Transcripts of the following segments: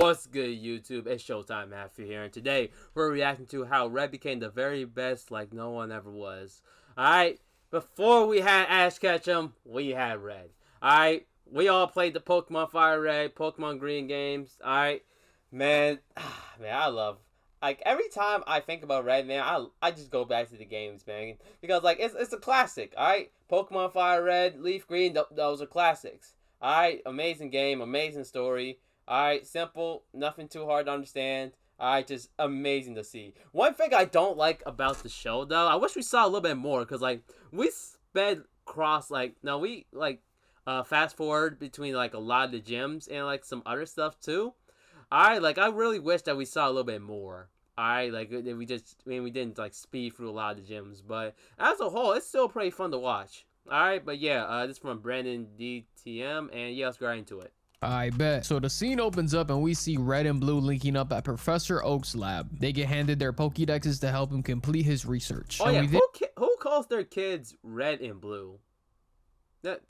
What's good, YouTube? It's Showtime Matthew here, and today we're reacting to how Red became the very best like no one ever was. Alright, before we had Ash Ketchum, we had Red. Alright, we all played the Pokemon Fire Red, Pokemon Green games. Alright, man, I love, like, every time I think about Red, man, I just go back to the games, man, because, like, it's a classic. Alright, Pokemon Fire Red, Leaf Green, those are classics. Alright, amazing game, amazing story. Alright, simple, nothing too hard to understand. Alright, just amazing to see. One thing I don't like about the show, though, I wish we saw a little bit more, because, like, we sped cross, like, no, we, like, fast forward between, like, a lot of the gyms and, like, some other stuff, too. Alright, like, I really wish that we saw a little bit more. Alright, like, we didn't, like, speed through a lot of the gyms, but as a whole, it's still pretty fun to watch. Alright, but yeah, this is from Brandon DTM, and yeah, let's go right into it. I bet. So the scene opens up and we see Red and Blue linking up at Professor Oak's lab. They get handed their Pokédexes to help him complete his research. Oh, yeah, who calls their kids Red and Blue? That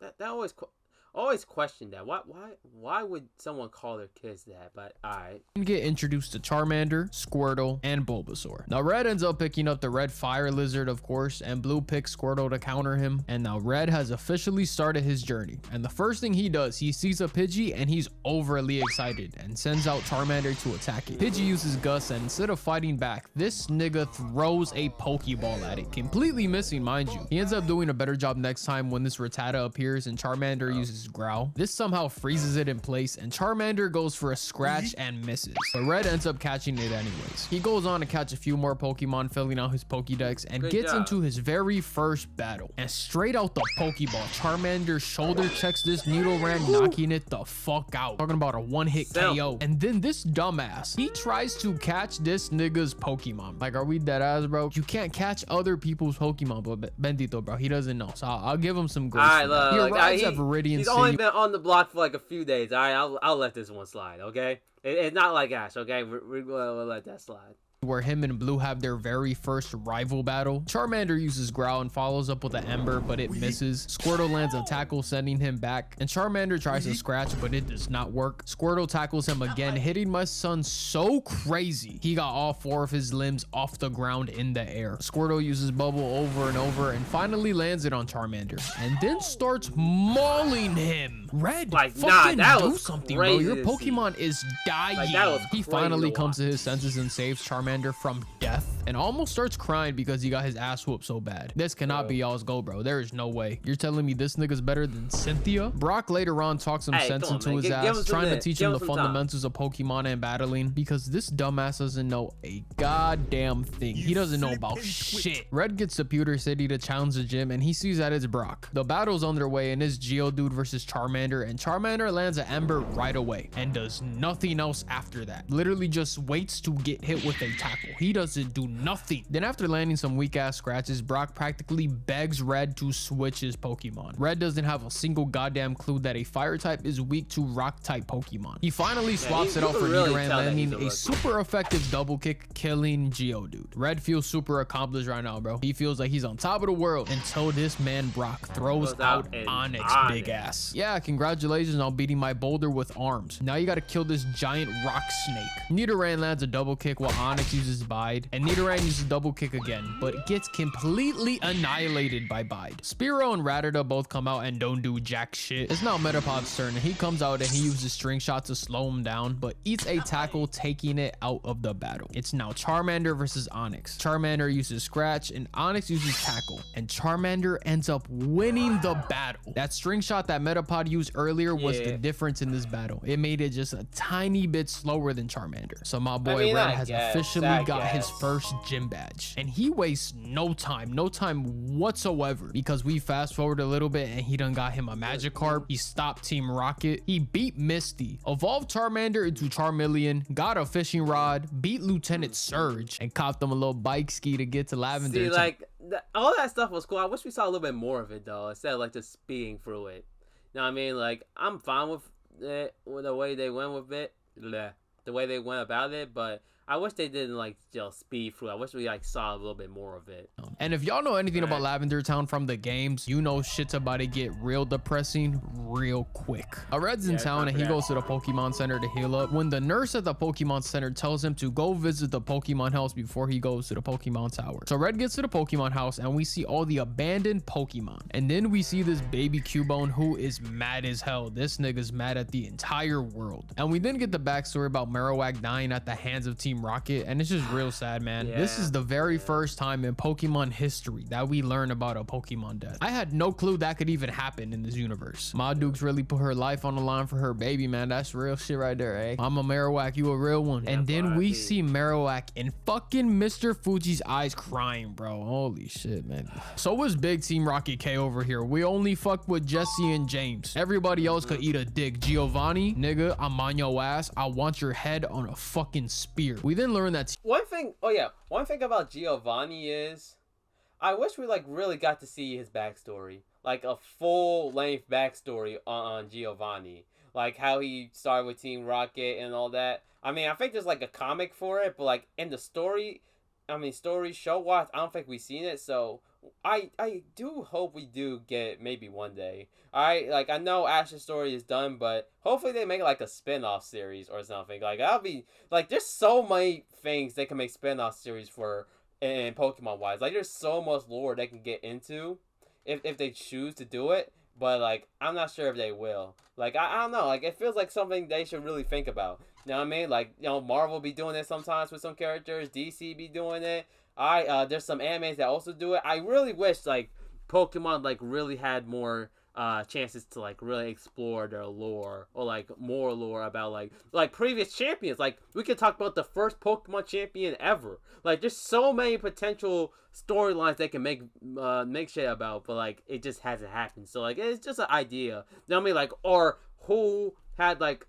always question that. Why would someone call their kids that? But alright. Get introduced to Charmander, Squirtle, and Bulbasaur. Now Red ends up picking up the red fire lizard, of course, and Blue picks Squirtle to counter him. And now Red has officially started his journey. And the first thing he does, he sees a Pidgey and he's overly excited and sends out Charmander to attack it. Pidgey uses Gus, and instead of fighting back, this nigga throws a Pokeball at it, completely missing, mind you. He ends up doing a better job next time when this Rattata appears and Charmander uses Growl. This somehow freezes it in place and Charmander goes for a scratch and misses, but Red ends up catching it anyways. He goes on to catch a few more Pokemon, filling out his Pokédex, and gets into his very first battle. And straight out the Pokeball, Charmander shoulder checks this Nidoran, knocking it the fuck out. Talking about a one-hit KO. And then this dumbass, he tries to catch this nigga's Pokemon. Like, are we dead ass, bro? You can't catch other people's Pokemon, but Bendito, bro, he doesn't know, so I'll give him some grace. He arrives at Viridian He's City. only been on the block for like a few days. All right, I'll let this one slide. Okay, it's not like Ash. Okay, we'll let that slide. Where him and Blue have their very first rival battle. Charmander uses Growl and follows up with an Ember, but it misses. Squirtle lands a tackle, sending him back, and Charmander tries to scratch, but it does not work. Squirtle tackles him again, hitting my son so crazy he got all 4 of his limbs off the ground in the air. Squirtle uses Bubble over and over and finally lands it on Charmander, and then starts mauling him. Red, like, fucking that do was something, bro. Your crazy Pokemon is dying. Like, he finally comes to his senses and saves Charmander from death and almost starts crying because he got his ass whooped so bad. This cannot be y'all's goal, bro. There is no way. You're telling me this nigga's better than Cynthia? Brock later on talks some sense into his ass, trying to teach him the fundamentals of Pokemon and battling, because this dumbass doesn't know a goddamn thing. He doesn't know about shit. Red gets to Pewter City to challenge the gym, and he sees that it's Brock. The battle's underway, and it's Geodude versus Charmander, and Charmander lands an Ember right away and does nothing else after that. Literally just waits to get hit with a tackle. He doesn't do nothing. Then after landing some weak ass scratches, Brock practically begs Red to switch his Pokemon. Red doesn't have a single goddamn clue that a fire type is weak to rock type Pokemon. He finally swaps it out for Nidoran, landing a super effective double kick, killing Geodude. Red feels super accomplished right now, bro. He feels like he's on top of the world until this man Brock throws out Onyx big ass. Yeah, congratulations on beating my boulder with arms. Now you gotta kill this giant rock snake. Nidoran lands a double kick while Onyx uses Bide, and Nidoran uses double kick again, but gets completely annihilated by Bide. Spearow and Rattata both come out and don't do jack shit. It's now Metapod's turn, and he comes out and he uses String Shot to slow him down, but eats a tackle, taking it out of the battle. It's now Charmander versus Onyx. Charmander uses Scratch and Onyx uses Tackle, and Charmander ends up winning the battle. That String Shot that Metapod used earlier was the difference in this battle. It made it just a tiny bit slower than Charmander. So my boy Red has officially got his first gym badge, and he wastes no time whatsoever, because we fast forward a little bit and he done got him a Magikarp. He stopped Team Rocket, he beat Misty, evolved Charmander into Charmeleon, got a fishing rod, beat Lieutenant Surge, and copped them a little bike ski to get to Lavender. See, like, all that stuff was cool. I wish we saw a little bit more of it, though, instead of like just speeding through it. You know what I mean? Like, I'm fine with it, with the way they went with it, the way they went about it, but I wish they didn't like speed through. I wish we like saw a little bit more of it. And if y'all know anything about Lavender Town from the games, you know shit's about to get real depressing real quick. Red's in town and he goes to the Pokemon Center to heal up when the nurse at the Pokemon Center tells him to go visit the Pokemon house before he goes to the Pokemon Tower. So Red gets to the Pokemon house and we see all the abandoned Pokemon. And then we see this baby Cubone who is mad as hell. This nigga's mad at the entire world. And we then get the backstory about Marowak dying at the hands of Team Rocket, and it's just real sad, man. This is the very first time in Pokemon history that we learn about a Pokemon death. I had no clue that could even happen in this universe. Ma Dukes really put her life on the line for her baby, man. That's real shit right there, eh? I'm a Marowak, you a real one. And then we see Marowak in fucking Mr. Fuji's eyes crying, bro. Holy shit, man. So was Big Team Rocket K over here. We only fuck with Jesse and James. Everybody else could eat a dick. Giovanni, nigga, I'm on your ass. I want your head on a fucking spear. We then learn that one thing about Giovanni is I wish we like really got to see his backstory, like a full-length backstory on Giovanni, like how he started with Team Rocket and all that. I mean, I think there's like a comic for it, but like in the story, show wise, I don't think we've seen it. So I do hope we do get maybe one day. Like I know Ash's story is done, but hopefully they make like a spin-off series or something. Like that'll be like, there's so many things they can make spin-off series for in Pokemon wise. Like there's so much lore they can get into if they choose to do it. But like I'm not sure if they will. Like I don't know. Like it feels like something they should really think about. You know what I mean? Like, you know, Marvel be doing it sometimes with some characters. DC be doing it. There's some animes that also do it. I really wish like Pokemon like really had more chances to like really explore their lore, or like more lore about like previous champions. Like we could talk about the first Pokemon champion ever. Like there's so many potential storylines they can make shit about, but like it just hasn't happened. So like it's just an idea. You know what I mean? Like, or who had like,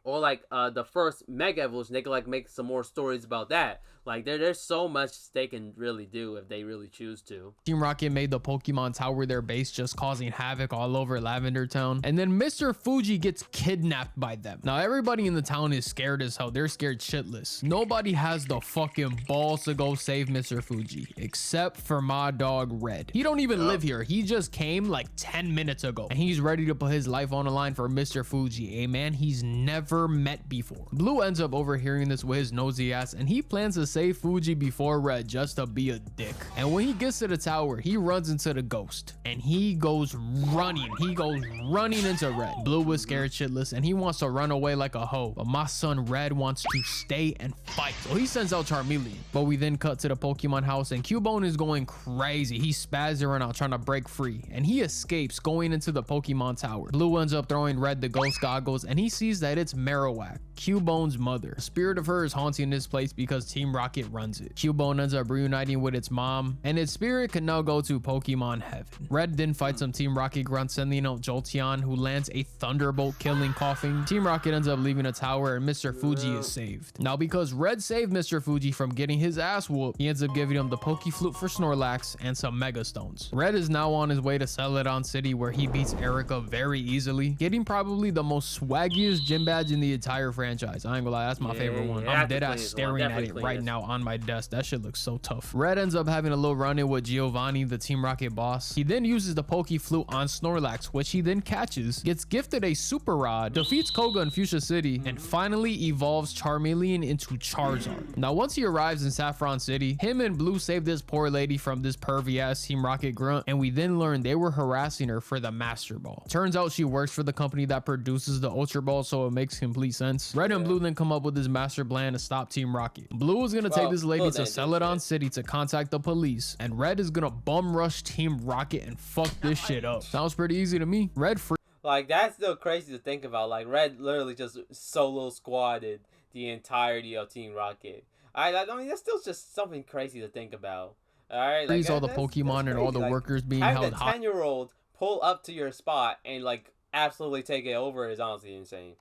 or like the first Mega Evolution, they could like make some more stories about that. Like there's so much they can really do if they really choose to. Team Rocket made the Pokemon Tower their base, just causing havoc all over Lavender Town. And then Mr. Fuji gets kidnapped by them. Now everybody in the town is scared as hell. They're scared shitless. Nobody has the fucking balls to go save Mr. Fuji, except for my dog Red. He don't even live here. He just came like 10 minutes ago, and he's ready to put his life on the line for Mr. Fuji, a man he's never met before. Blue ends up overhearing this with his nosy ass, and he plans to save Fuji before Red just to be a dick. And when he gets to the tower, he runs into the ghost, and he goes running into Red. Blue was scared shitless, and he wants to run away like a hoe, but my son Red wants to stay and fight, so he sends out Charmeleon. But we then cut to the Pokemon house, and Cubone is going crazy. He's spazzing out trying to break free, and he escapes going into the Pokemon Tower. Blue ends up throwing Red the ghost goggles, and he sees that it's Marowak, Cubone's mother. The spirit of her is haunting this place because Team Rocket runs it. Cubone ends up reuniting with its mom, and its spirit can now go to Pokemon heaven. Red then fights some Team Rocket grunts, sending out Jolteon, who lands a thunderbolt killing Coughing. Team Rocket ends up leaving a tower, and Mr. Fuji is saved. Now because Red saved Mr. Fuji from getting his ass whooped, he ends up giving him the Pokeflute for Snorlax and some Mega Stones. Red is now on his way to Celadon City, where he beats Erica very easily, getting probably the most swaggiest gym badge in the entire franchise. I ain't gonna lie, that's my favorite one. I'm dead ass staring at it right now on my desk. That shit looks so tough. Red ends up having a little run-in with Giovanni, the Team Rocket boss. He then uses the Pokeflute on Snorlax, which he then catches, gets gifted a Super Rod, defeats Koga in Fuchsia City, and finally evolves Charmeleon into Charizard. Now once he arrives in Saffron City, him and Blue save this poor lady from this pervy ass Team Rocket grunt, and we then learn they were harassing her for the Master Ball. Turns out she works for the company that produces the Ultra Ball, so it makes complete sense. Red and Blue then come up with this master plan to stop Team Rocket. Blue is gonna take this lady to Celadon City to contact the police, and Red is gonna bum rush Team Rocket and fuck this shit up. Sounds pretty easy to me. Red free. Like that's still crazy to think about. Like Red literally just solo squatted the entirety of Team Rocket. I mean that's still just something crazy to think about. All right, like, all the Pokemon and all the workers being held hostage. 10-year-old pull up to your spot and like absolutely take it over is honestly insane.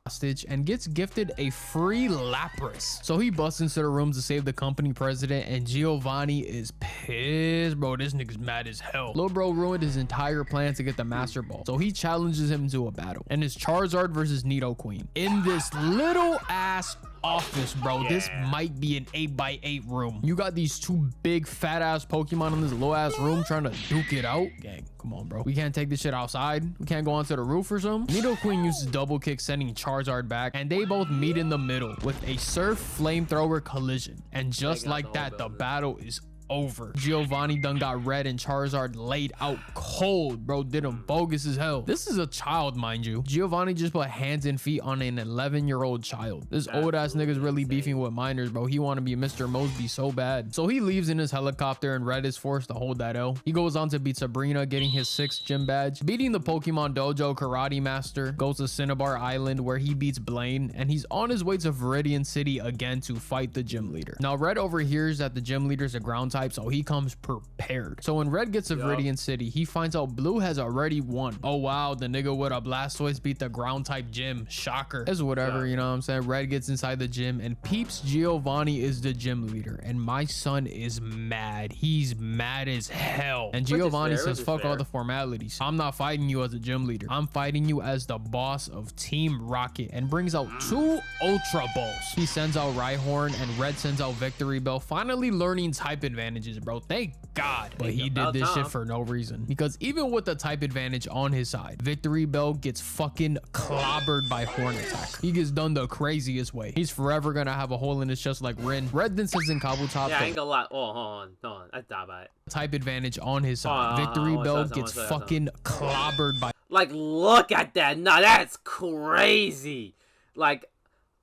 And gets gifted a free Lapras. So he busts into the rooms to save the company president, and Giovanni is pissed, bro. This nigga's mad as hell. Lil bro ruined his entire plan to get the Master Ball, so he challenges him to a battle, and it's Charizard versus Nidoqueen in this little ass office, bro. Yeah. This might be an 8x8 room. You got these two big fat ass Pokemon in this low ass room trying to duke it out. Gang, come on, bro. We can't take this shit outside. We can't go onto the roof or something. Nidoqueen uses double kick, sending Charizard back, and they both meet in the middle with a Surf Flamethrower collision. And just like that, the battle is over. Giovanni done got Red and Charizard laid out cold, bro. Did him bogus as hell. This is a child, mind you. Giovanni just put hands and feet on an 11-year-old child. This old ass nigga's really beefing with minors, bro. He want to be Mr. Mosby so bad. So he leaves in his helicopter and Red is forced to hold that L. He goes on to beat Sabrina, getting his 6th gym badge. Beating the Pokemon Dojo Karate Master, goes to Cinnabar Island where he beats Blaine, and he's on his way to Viridian City again to fight the gym leader. Now Red overhears that the gym leader's a ground type, so he comes prepared. So when Red gets to Viridian City, he finds out Blue has already won. Oh wow, the nigga with a Blastoise beat the ground type gym. Shocker. It's whatever, you know what I'm saying? Red gets inside the gym and peeps Giovanni is the gym leader, and my son is mad. He's mad as hell. And Giovanni says, fuck all the formalities. I'm not fighting you as a gym leader. I'm fighting you as the boss of Team Rocket, and brings out 2 Ultra Balls. He sends out Rhyhorn and Red sends out Victory Bell, finally learning type advantages, bro. Thank God. But he did this shit for no reason, because even with the type advantage on his side, Victory Bell gets fucking clobbered by Horn Attack. He gets done the craziest way. He's forever gonna have a hole in his chest like Rin. Red then sends in Kabutops. Yeah, I ain't gonna lie. Oh, hold on. I thought about it. Type advantage on his side. Victory Bell gets fucking clobbered by. Like, look at that. Nah, that's crazy. Like,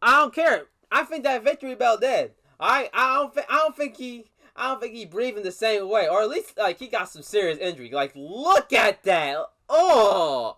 I don't care. I think that Victory Bell dead. I don't think he breathing the same way, or at least like he got some serious injury. Like, look at that. Oh,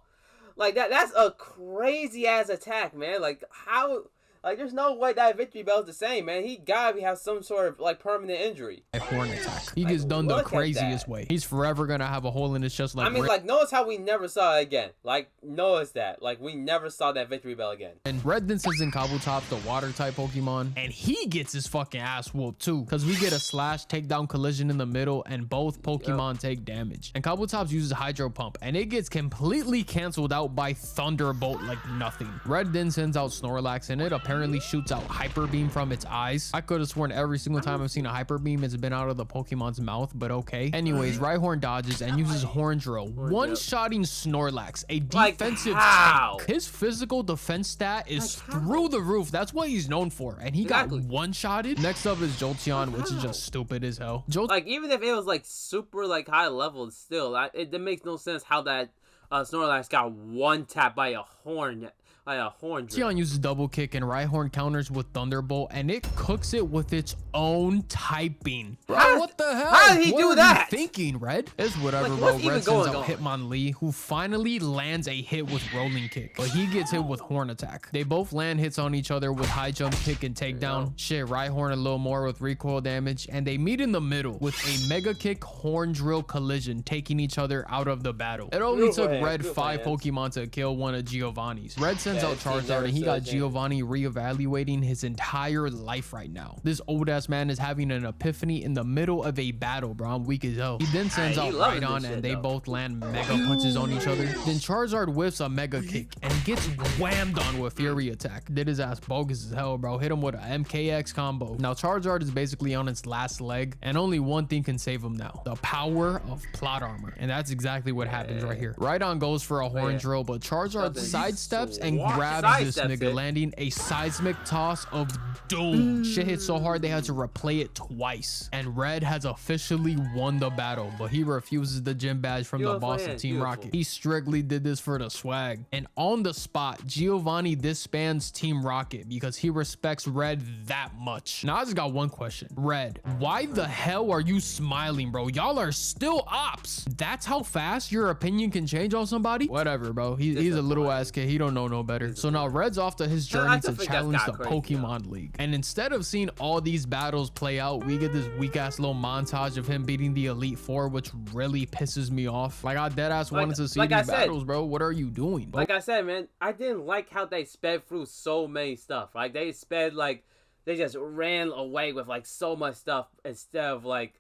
like that's a crazy ass attack, man. Like, how? Like, there's no way that Victory Bell's the same, man. He gotta have some sort of like permanent injury. Horn Attack. He gets done the craziest way. He's forever gonna have a hole in his chest like. I mean, like, notice how we never saw it again. Like, notice that. Like, we never saw that Victory Bell again. And Red then sends in Kabutops, the water type Pokemon, and he gets his fucking ass whooped too, because we get a slash takedown collision in the middle, and both Pokemon take damage. And Kabutops uses Hydro Pump, and it gets completely canceled out by Thunderbolt like nothing. Red then sends out Snorlax, and it apparently shoots out Hyper Beam from its eyes. I could have sworn every single time I've seen a Hyper Beam it's been out of the Pokemon's mouth, but okay. Anyways, Rhyhorn dodges and uses Horn Drill, one-shotting Snorlax, a defensive tank. His physical defense stat is through the roof. That's what he's known for, and he got one-shotted. Next up is Jolteon, which is just stupid as hell. Like, even if it was like super like high level, still it makes no sense how that Snorlax got one tap by a horn. Jolteon uses double kick and Rhyhorn counters with Thunderbolt, and it cooks it with its own typing. Bro, what the hell? How did he do that? Thinking, Red? It's whatever, like, bro. Red sends out Hitmonlee, who finally lands a hit with Rolling Kick, but he gets hit with Horn Attack. They both land hits on each other with High Jump Kick and Takedown. Shit, Rhyhorn a little more with recoil damage, and they meet in the middle with a Mega Kick Horn Drill collision, taking each other out of the battle. It only took Red 5 Pokemon to kill one of Giovanni's. Red sends out Charizard, and he got Giovanni reevaluating his entire life right now. This old ass man is having an epiphany in the middle of a battle, bro. I'm weak as hell. He then sends out Rhydon, and they both land mega punches on each other. Then Charizard whiffs a Mega Kick and gets whammed on with Fury Attack. Did his ass bogus as hell, bro. Hit him with a MKX combo. Now Charizard is basically on its last leg, and only one thing can save him now: the power of plot armor. And that's exactly what happens right here. Rhydon goes for a Horn Drill, but Charizard sidesteps and grabs this nigga, landing a seismic toss of doom. Shit hit so hard they had to replay it twice, and Red has officially won the battle, but he refuses the gym badge from the boss of Team Rocket. He strictly did this for the swag. And on the spot, Giovanni disbands Team Rocket because he respects Red that much. Now I just got one question. Red, why the hell are you smiling, bro? Y'all are still ops. That's how fast your opinion can change on somebody? Whatever, bro. He's a little ass kid. He don't know no better. So now Red's off to his journey to challenge the Pokemon League. And instead of seeing all these battles play out, we get this weak ass little montage of him beating the Elite Four, which really pisses me off. Like, I deadass wanted to see these battles, bro. What are you doing? Like I said, man, I didn't like how they sped through so many stuff. Like, they just ran away with like so much stuff instead of like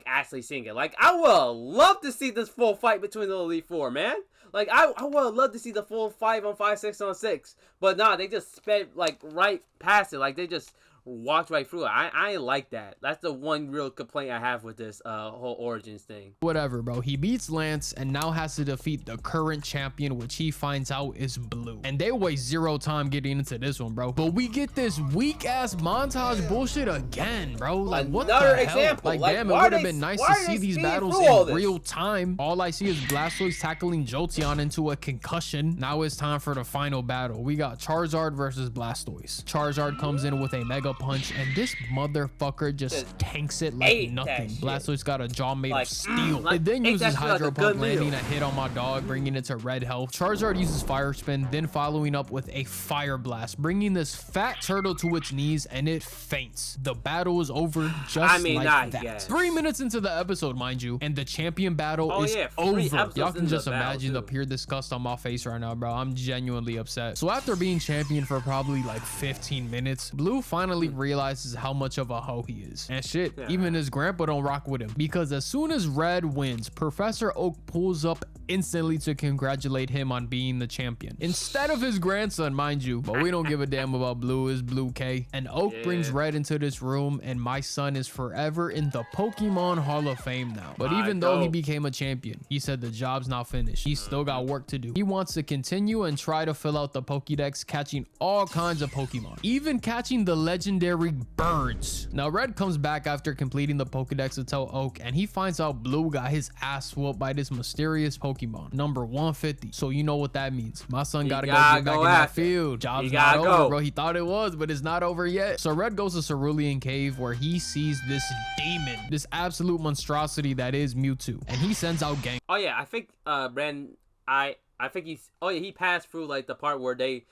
actually seeing it. Like, I would love to see this full fight between the Elite Four, man. Like I would love to see the full 5-on-5, 6-on-6, but nah, they just sped like right past it. Like they just walked right through it. I ain't like that. That's the one real complaint I have with this whole Origins thing. Whatever, bro. He beats Lance and now has to defeat the current champion, which he finds out is Blue. And they waste zero time getting into this one, bro. But we get this weak ass montage bullshit again, bro. Like what Another the hell? example. Like Like, damn, it why would have they- been nice why to are see they these speeding battles through all in this? real time. All I see is Blastoise tackling Jolteon into a concussion. Now it's time for the final battle. We got Charizard versus Blastoise. Charizard comes in with a Mega Punch, and this motherfucker just tanks it like ate that nothing. shit. Blastoise got a jaw made Like, of steel. like, It then ate uses that shit like Hydro a Pump, good landing meal. a hit on my dog, bringing it to red health. Charizard uses Fire Spin, then following up with a Fire Blast, bringing this fat turtle to its knees, and it faints. The battle is over just like I that. guess. 3 minutes into the episode, mind you, and the champion battle Oh, is yeah, 3 over. episodes Y'all can into just the battle, imagine the too. pure disgust on my face right now, bro. I'm genuinely upset. So after being champion for probably like 15 minutes, Blue finally realizes how much of a hoe he is. And shit, even his grandpa don't rock with him, because as soon as Red wins, Professor Oak pulls up instantly to congratulate him on being the champion instead of his grandson, mind you. But we don't give a damn about Blue. Is Blue K. And Oak brings Red into this room, and my son is forever in the Pokemon Hall of Fame now. But even though he became a champion, he said the job's not finished. He's still got work to do. He wants to continue and try to fill out the Pokédex, catching all kinds of Pokemon, even catching the legendary birds. Now Red comes back after completing the Pokédex to tell Oak, and he finds out Blue got his ass whooped by this mysterious Pokemon, number 150. So you know what that means. My son gotta go get back in that field. Job's not over, bro. He thought it was, but it's not over yet. So Red goes to Cerulean Cave, where he sees this demon, this absolute monstrosity that is Mewtwo, and he sends out Gang. Oh yeah, I think Brandon, I think he passed through like the part where they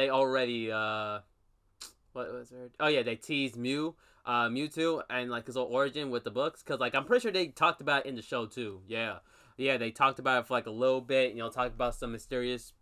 already what was it? Oh yeah, they teased Mewtwo and like his whole origin with the books, because like I'm pretty sure they talked about it in the show too. Yeah, they talked about it for like a little bit, talked about some mysterious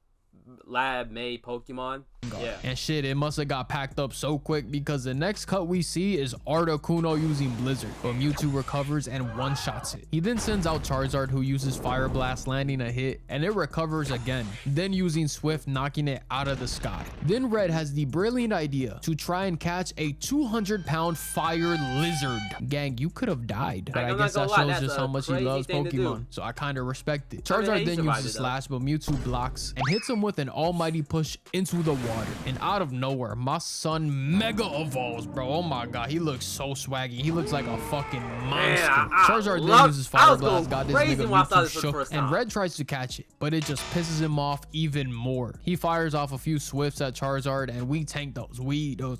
lab made Pokemon. Yeah. And shit, it must have got packed up so quick, because the next cut we see is Articuno using Blizzard, but Mewtwo recovers and one-shots it. He then sends out Charizard, who uses Fire Blast, landing a hit, and it recovers again, then using Swift, knocking it out of the sky. Then Red has the brilliant idea to try and catch a 200-pound fire lizard. Gang, you could have died, but I guess that shows just how much he loves Pokemon, so I kind of respect it. Charizard then uses Slash, but Mewtwo blocks and hits him with an almighty push into the water. And out of nowhere, my son mega evolves, bro. Oh my god, he looks so swaggy. He looks like a fucking monster. Charizard then uses Fire Blast, got this nigga Mewtwo shook, and Red tries to catch it, but it just pisses him off even more. He fires off a few Swifts at Charizard, and we tank those.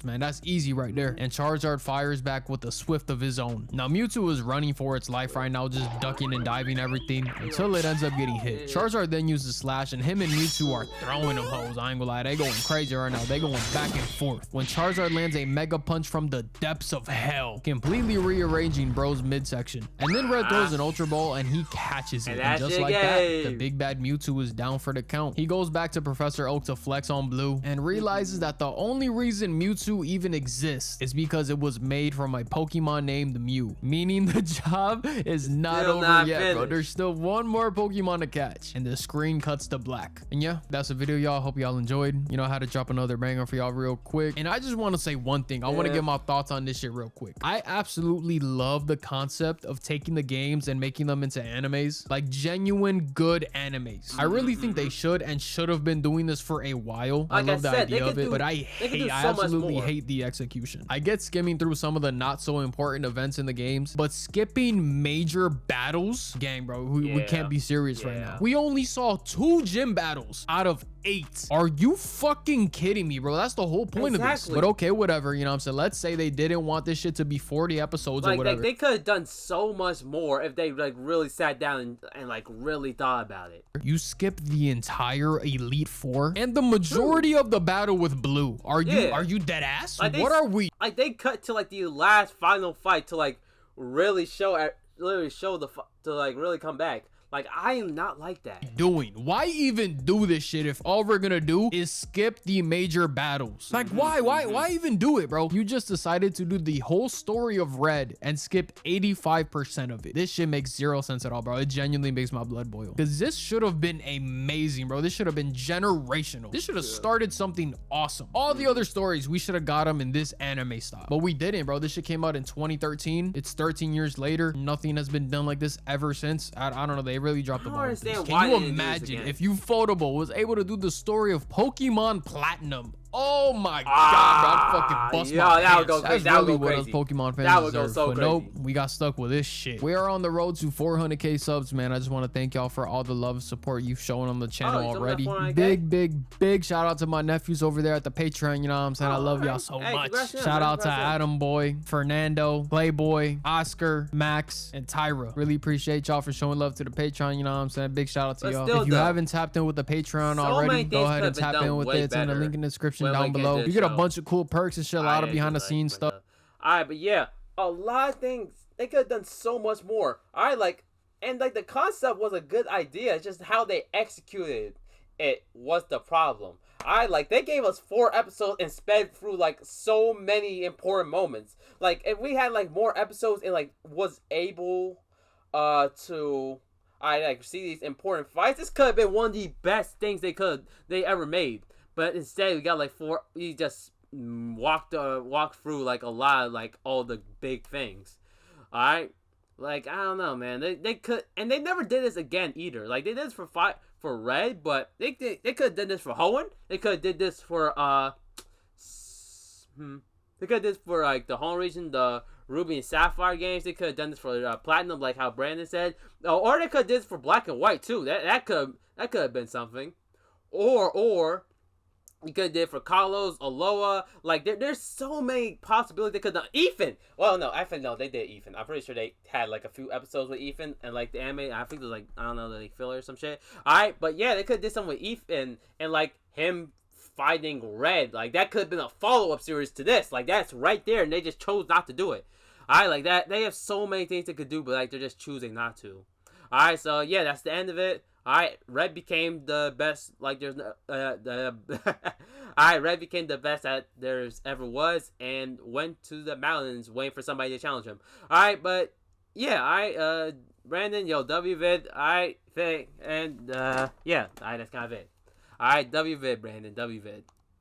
Man, that's easy right there. And Charizard fires back with a Swift of his own. Now Mewtwo is running for its life right now, just ducking and diving everything until it ends up getting hit. Charizard then uses Slash, and him and Mewtwo are throwing them hoes. I ain't gonna lie, they going crazy right now. They going back and forth when Charizard lands a Mega Punch from the depths of hell, completely rearranging bro's midsection. And then Red throws an Ultra Ball, and he catches it. And just like that, the big bad Mewtwo is down for the count. He goes back to Professor Oak to flex on Blue, and realizes that the only reason Mewtwo even exists is because it was made from a Pokemon named Mew, meaning the job is not over yet, bro. There's still one more Pokemon to catch, and the screen cuts to black. And yeah, that's the video, y'all. Hope y'all enjoyed. You know how to drop another banger for y'all real quick. And I just want to say one thing. I want to get my thoughts on this shit real quick. I absolutely love the concept of taking the games and making them into animes, like genuine good animes. I really think they should have been doing this for a while. I love the idea of it, but I absolutely hate the execution. I get skimming through some of the not so important events in the games, but skipping major battles, gang, bro, we can't be serious right now. We only saw 2 gym battles out of 8. Are you fucking kidding me, bro? That's the whole point of this. But okay, whatever, you know what I'm saying? Let's say they didn't want this shit to be 40 episodes or whatever. They could have done so much more if they like really sat down and like really thought about it. You skipped the entire Elite Four and the majority of the battle with Blue. Are you dead ass? Like what are we? Like they cut to like the last final fight to like really show to like really come back. Like, I am not like that. Doing? Why even do this shit if all we're gonna do is skip the major battles? Like, why even do it, bro? You just decided to do the whole story of Red and skip 85% of it. This shit makes zero sense at all, bro. It genuinely makes my blood boil. Because this should have been amazing, bro. This should have been generational. This should have started something awesome. All the other stories, we should have got them in this anime style. But we didn't, bro. This shit came out in 2013. It's 13 years later. Nothing has been done like this ever since. I don't know. They really dropped the ball. Can you imagine if Ufotable was able to do the story of Pokemon Platinum? Oh my god, bro. I'd fucking bust my that would pants. go crazy. That's That would really go what crazy. us Pokemon fans That would go deserve. so But crazy. nope, we got stuck with this shit. We are on the road to 400k subs, man. I just want to thank y'all for all the love and support you've shown on the channel already. Big shout out to my nephews over there at the Patreon. You know what I'm saying? I love y'all so much. Shout out to Adam Boy, Fernando, Playboy, Oscar, Max, and Tyra. Really appreciate y'all for showing love to the Patreon. You know what I'm saying? Big shout out to y'all. If you haven't tapped in with the Patreon already, go ahead and tap in with it. It's in the link in the description down below. You get a bunch of cool perks and shit, a lot of behind the scenes stuff. Alright, but yeah, a lot of things they could have done so much more. And the concept was a good idea. It's just how they executed it was the problem. They gave us 4 episodes and sped through like so many important moments. Like, if we had like more episodes and like was able to see these important fights, this could have been one of the best things they ever made. But instead, we got like 4. We just walked through like a lot of like all the big things. All right, like, I don't know, man. They could, and they never did this again either. Like, they did this for Red, but they could have done this for Hoenn. They could have did this for They could have did this for like the Hoenn region, the Ruby and Sapphire games. They could have done this for Platinum, like how Brandon said. Or they could have did this for Black and White too. That could have been something. Or you could have did for Kalos, Aloha. Like, there's so many possibilities they could have done. Ethan! Well, no, they did Ethan. I'm pretty sure they had, like, a few episodes with Ethan and, like, the anime. I think it was, like, I don't know, like, filler or some shit. Alright, but yeah, they could have did something with Ethan and, like, him fighting Red. Like, that could have been a follow-up series to this. Like, that's right there, and they just chose not to do it. Alright, like, that. They have so many things they could do, but, like, they're just choosing not to. Alright, so, yeah, that's the end of it. Alright, Red became the best, like, there's Alright, Red became the best that there's ever was, and went to the mountains waiting for somebody to challenge him. Alright, but, yeah, Brandon, yo, WVid, alright, and, yeah, alright, that's kind of it. Alright, WVid, Brandon, WVid.